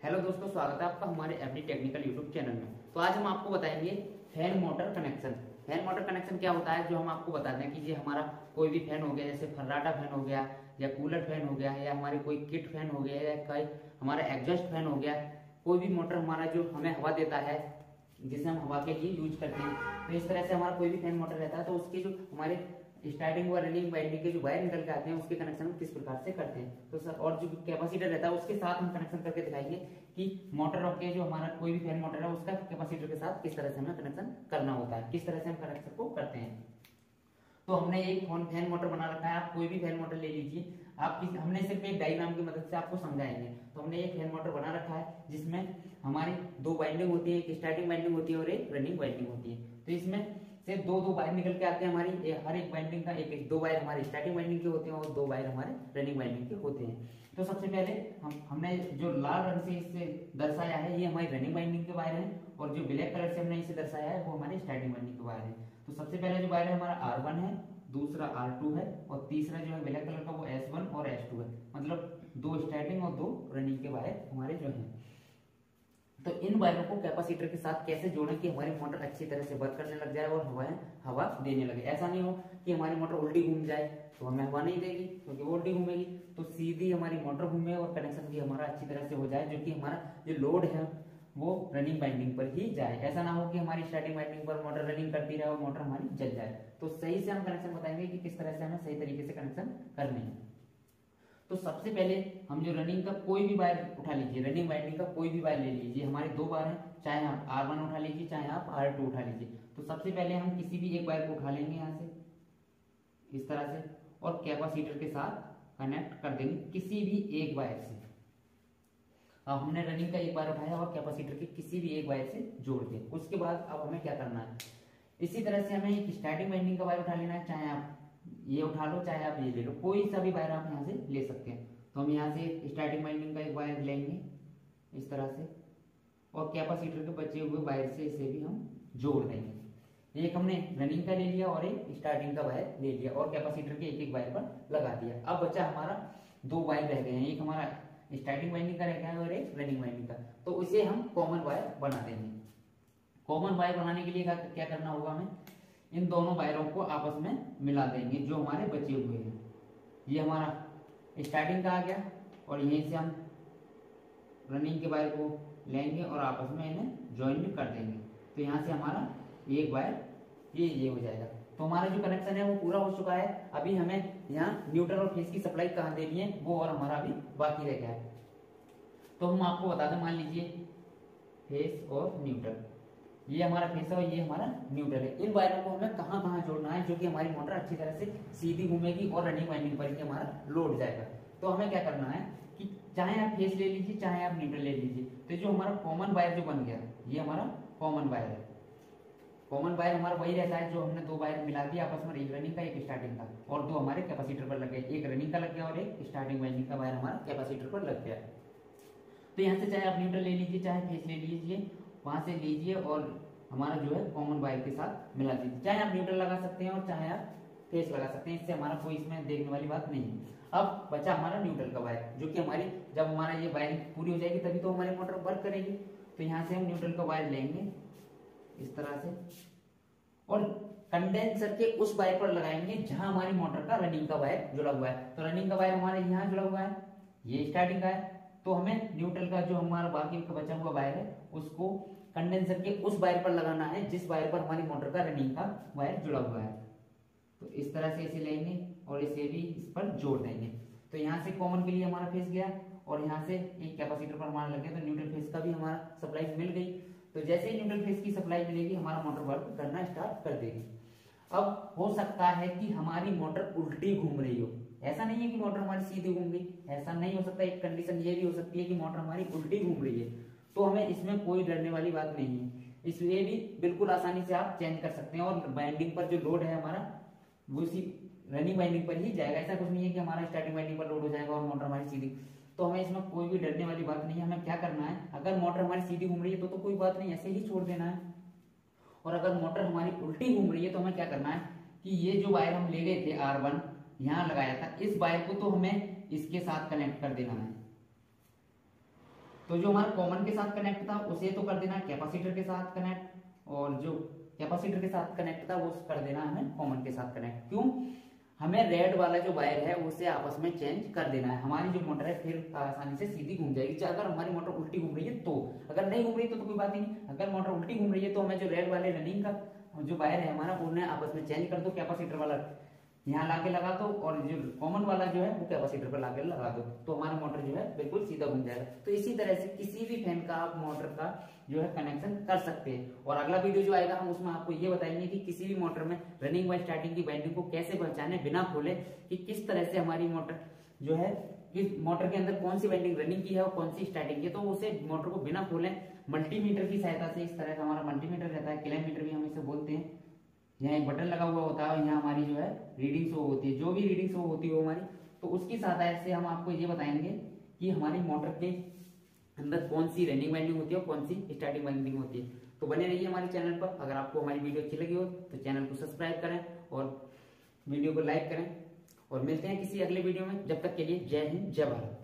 Hello दोस्तों, स्वागत है आपका हमारे एफडी टेक्निकल यूट्यूब चैनल में। तो आज हम आपको बताएंगे fan motor connection. Fan motor connection क्या होता है, जो हम आपको बताते हैं कि ये हमारा कोई भी फैन हो गया, जैसे फर्राटा फैन हो गया या कूलर फैन हो गया या हमारे कोई किट फैन हो गया या कोई हमारा एग्जॉस्ट फैन हो गया, कोई भी मोटर हमारा जो हमें हवा देता है, जिसे हम हवा के लिए यूज करते हैं। तो इस तरह से हमारा कोई भी फैन मोटर रहता है, तो उसके जो हमारे स्टार्टिंग व रनिंग वाइंडिंग के जो वायर निकल के आते हैं, उसके कनेक्शन हम किस प्रकार से करते हैं। तो सर, और जो कैपेसिटर रहता है उसके साथ हम कनेक्शन करके दिखाएंगे कि मोटर के जो हमारा कोई भी फैन मोटर है उसका कैपेसिटर के साथ किस तरह से हमें कनेक्शन करना होता है, किस तरह से हम कनेक्शन को करते हैं। तो हमने एक फैन मोटर बना रखा है, आप कोई भी फैन मोटर ले लीजिए। हमने सिर्फ एक डायग्राम की मदद से आपको समझाएंगे। तो हमने एक फैन मोटर बना रखा है जिसमें हमारी दो वाइंडिंग होती है, एक स्टार्टिंग वाइंडिंग होती है और एक रनिंग वाइंडिंग होती है। तो इसमें से दो वायर निकल के आते हैं हमारी, हर एक वाइंडिंग का दो वायर हमारे स्टार्टिंग वाइंडिंग के होते हैं और दो वायर हमारे रनिंग वाइंडिंग के होते हैं। तो सबसे पहले हमने जो लाल रंग से इसे दर्शाया है, ये हमारी रनिंग वाइंडिंग के वायर है, और जो ब्लैक कलर से हमने इसे दर्शाया है वो हमारी स्टार्टिंग वाइंडिंग के वायर है। तो सबसे पहले जो वायर है हमारा R1 है, दूसरा R2 है, और तीसरा जो है ब्लैक कलर का वो S1 और S2 है। मतलब दो स्टार्टिंग और दो रनिंग के वायर हमारे जो हैं। तो इन वायरों को कैपेसिटर के साथ कैसे जोड़ें कि हमारी मोटर अच्छी तरह से वर्क करने लग जाए और हवा देने लगे। ऐसा नहीं हो कि हमारी मोटर उल्टी घूम जाए तो हमें हवा नहीं देगी, क्योंकि वो उल्टी घूमेगी। तो सीधी हमारी मोटर घूमे और कनेक्शन भी हमारा अच्छी तरह से हो जाए, जो कि हमारा जो लोड है वो रनिंग वाइंडिंग पर ही जाए। ऐसा ना हो कि हमारी स्टार्टिंग वाइंडिंग पर मोटर रनिंग करती रहे और मोटर हमारी जल जाए। तो सही से हम कनेक्शन बताएंगे कि किस तरह से हमें सही तरीके से कनेक्शन करने हैं। तो सबसे पहले हम जो रनिंग का कोई भी वायर उठा लीजिए, रनिंग वाइंडिंग का कोई भी वायर ले लीजिए। हमारे दो वायर हैं, चाहे आप R1 उठा लीजिए चाहे आप R2 उठा लीजिए। तो सबसे पहले हम किसी भी एक वायर को उठा लेंगे यहाँ से इस तरह से, और कैपेसिटर के साथ कनेक्ट कर देंगे किसी भी एक वायर से। अब हमने रनिंग का एक वायर उठाया और कैपेसिटर के किसी भी एक वायर से जोड़ दिया। उसके बाद अब हमें क्या करना है, इसी तरह से हमें एक स्टार्टिंग वाइंडिंग का वायर उठा लेना है। चाहे आप ये उठा लो चाहे आप ये ले लो, कोई सा भी वायर आप यहाँ से ले सकते हैं। तो हम यहाँ से स्टार्टिंग वाइंडिंग का एक वायर लेंगे इस तरह से, और कैपेसिटर के बचे हुए वायर से इसे भी हम जोड़ देंगे। एक हमने रनिंग का ले लिया और एक स्टार्टिंग का वायर ले लिया और कैपेसिटर के एक एक वायर पर लगा दिया। अब बचा हमारा दो वायर रह गए हैं, एक हमारा स्टार्टिंग वाइंडिंग का रह गया है और एक रनिंग वाइंडिंग का। तो इसे हम कॉमन वायर बना देंगे। कॉमन वायर बनाने के लिए क्या करना होगा, हमें इन दोनों वायरों को आपस में मिला देंगे जो हमारे बचे हुए हैं। ये हमारा स्टार्टिंग का आ गया और यहीं से हम रनिंग के वायर को लेंगे और आपस में इन्हें ज्वाइन कर देंगे। तो यहाँ से हमारा एक वायर ये हो जाएगा। तो हमारा जो कनेक्शन है वो पूरा हो चुका है। अभी हमें यहाँ न्यूट्रल और फेज की सप्लाई कहाँ देनी है वो और हमारा अभी बाकी रह गया है। तो हम आपको बता दें, मान लीजिए फेज और न्यूट्रल, ये हमारा फेस है और ये हमारा न्यूट्रल है। इन वायरों को हमें कहाँ कहाँ जोड़ना है जो कि हमारी मोटर अच्छी तरह से सीधी घूमेगी और रनिंग वाइंडिंग पर ही हमारा लोड जाएगा। तो हमें क्या करना है कि चाहे आप फेस ले लीजिए चाहे आप न्यूट्रल ले लीजिए। तो जो हमारा कॉमन वायर जो बन गया, ये हमारा कॉमन वायर है। कॉमन वायर हमारा वही रहता है जो हमने दो वायर मिला दिया आपस में, एक रनिंग का एक स्टार्टिंग का, और दो हमारे कैपेसिटर पर लग गए। एक रनिंग का लग गया और एक स्टार्टिंग वाइंडिंग का वायर हमारा कैपेसिटर पर लग गया। तो यहाँ से चाहे आप न्यूट्रल ले लीजिए चाहे फेस ले लीजिए, वहां से लीजिए और हमारा जो है कॉमन वायर के साथ मिला दीजिए। चाहे आप न्यूट्रल लगा सकते हैं और चाहे आप फेस लगा सकते हैं, इससे हमारा कोई इसमें देखने वाली बात नहीं है। अब बचा हमारा न्यूट्रल का वायर, जो कि हमारी जब हमारा ये वायरिंग पूरी हो जाएगी तभी तो हमारी मोटर वर्क करेगी। तो यहाँ से हम न्यूट्रल का वायर लेंगे इस तरह से और कंडेंसर के उस वायर पर लगाएंगे जहां हमारी मोटर का रनिंग का वायर जुड़ा हुआ है। तो रनिंग का वायर हमारे यहाँ जुड़ा हुआ है, ये स्टार्टिंग का है। तो हमें न्यूट्रल का जो हमारा बाकी का बचा हुआ वायर है उसको कंडेंसर के उस वायर पर लगाना है जिस वायर पर हमारी मोटर का रनिंग का वायर जुड़ा हुआ है। तो इस तरह से इसे लेंगे और इसे भी इस पर जोड़ देंगे। तो यहाँ से कॉमन के लिए हमारा फेस गया और यहाँ से एक कैपेसिटर पर हमारा लग गया, तो न्यूट्रल फेस का भी हमारा सप्लाई मिल गई। तो जैसे ही न्यूट्रल फेस की सप्लाई मिलेगी हमारा मोटर वर्क करना स्टार्ट कर देगी। अब हो सकता है कि हमारी मोटर उल्टी घूम रही हो, ऐसा नहीं है कि मोटर हमारी सीधी घूम रही, ऐसा नहीं हो सकता। एक कंडीशन ये भी हो सकती है कि मोटर हमारी उल्टी घूम रही है। तो हमें इसमें कोई डरने वाली बात नहीं है, इसलिए भी बिल्कुल आसानी से आप चेंज कर सकते हैं और वाइंडिंग पर जो लोड है हमारा वो उसी रनिंग वाइंडिंग पर ही जाएगा। ऐसा कुछ नहीं है कि हमारा स्टार्टिंग वाइंडिंग पर लोड हो जाएगा और मोटर हमारी सीधी। तो हमें इसमें कोई भी डरने वाली बात नहीं है। हमें क्या करना है, अगर मोटर हमारी सीधी घूम रही है तो कोई बात नहीं, ऐसे ही छोड़ देना है। और अगर मोटर हमारी उल्टी घूम रही है तो हमें क्या करना है कि ये जो वायर हम ले गए थे R1 यहाँ लगाया था, इस वायर को तो हमें इसके साथ कनेक्ट कर देना है। तो जो हमारा कॉमन के साथ कनेक्ट था उसे तो कर देना कैपेसिटर के साथ कनेक्ट, और जो कैपेसिटर के साथ कनेक्ट था वो कर देना हमें कॉमन के साथ कनेक्ट। क्यों? हमें रेड वाला जो वायर है उसे आपस में चेंज कर देना है। हमारी जो मोटर है फिर आसानी से सीधी घूम जाएगी। अगर हमारी मोटर उल्टी घूम रही है तो, अगर नहीं घूम रही तो कोई बात ही नहीं। अगर मोटर उल्टी घूम रही है तो हमें जो रेड वाले रनिंग का जो वायर है हमारा उन्हें आपस में चेंज कर दो, कैपेसिटर वाला यहाँ लाके लगा दो और जो कॉमन वाला जो है वो कैपेसिटर पर लाके लगा दो, तो हमारा मोटर जो है बिल्कुल सीधा घूम जाएगा। तो इसी तरह से किसी भी फैन का आप मोटर का जो है कनेक्शन कर सकते हैं। और अगला वीडियो जो आएगा हम उसमें आपको ये बताएंगे कि किसी भी मोटर में रनिंग व स्टार्टिंग की वाइंडिंग को कैसे पहचाने बिना खोले, कि किस तरह से हमारी मोटर जो है किस मोटर के अंदर कौन सी वाइंडिंग रनिंग की है और कौन सी स्टार्टिंग की है। तो उसे मोटर को बिना खोले मल्टीमीटर की सहायता से, इस तरह का हमारा मल्टीमीटर रहता है, किलोमीटर भी हम इसे बोलते हैं, यहाँ एक बटन लगा हुआ होता है, यहाँ हमारी जो है रीडिंग शो होती है, जो भी रीडिंग शो होती है हमारी, तो उसकी सहायता से हम आपको ये बताएंगे कि हमारी मोटर के अंदर कौन सी रनिंग वाइंडिंग होती है और कौन सी स्टार्टिंग वाइंडिंग होती है। तो बने रहिए हमारे चैनल पर। अगर आपको हमारी वीडियो अच्छी लगी हो तो चैनल को सब्सक्राइब करें और वीडियो को लाइक करें, और मिलते हैं किसी अगले वीडियो में। जब तक के लिए जय हिंद, जय भारत।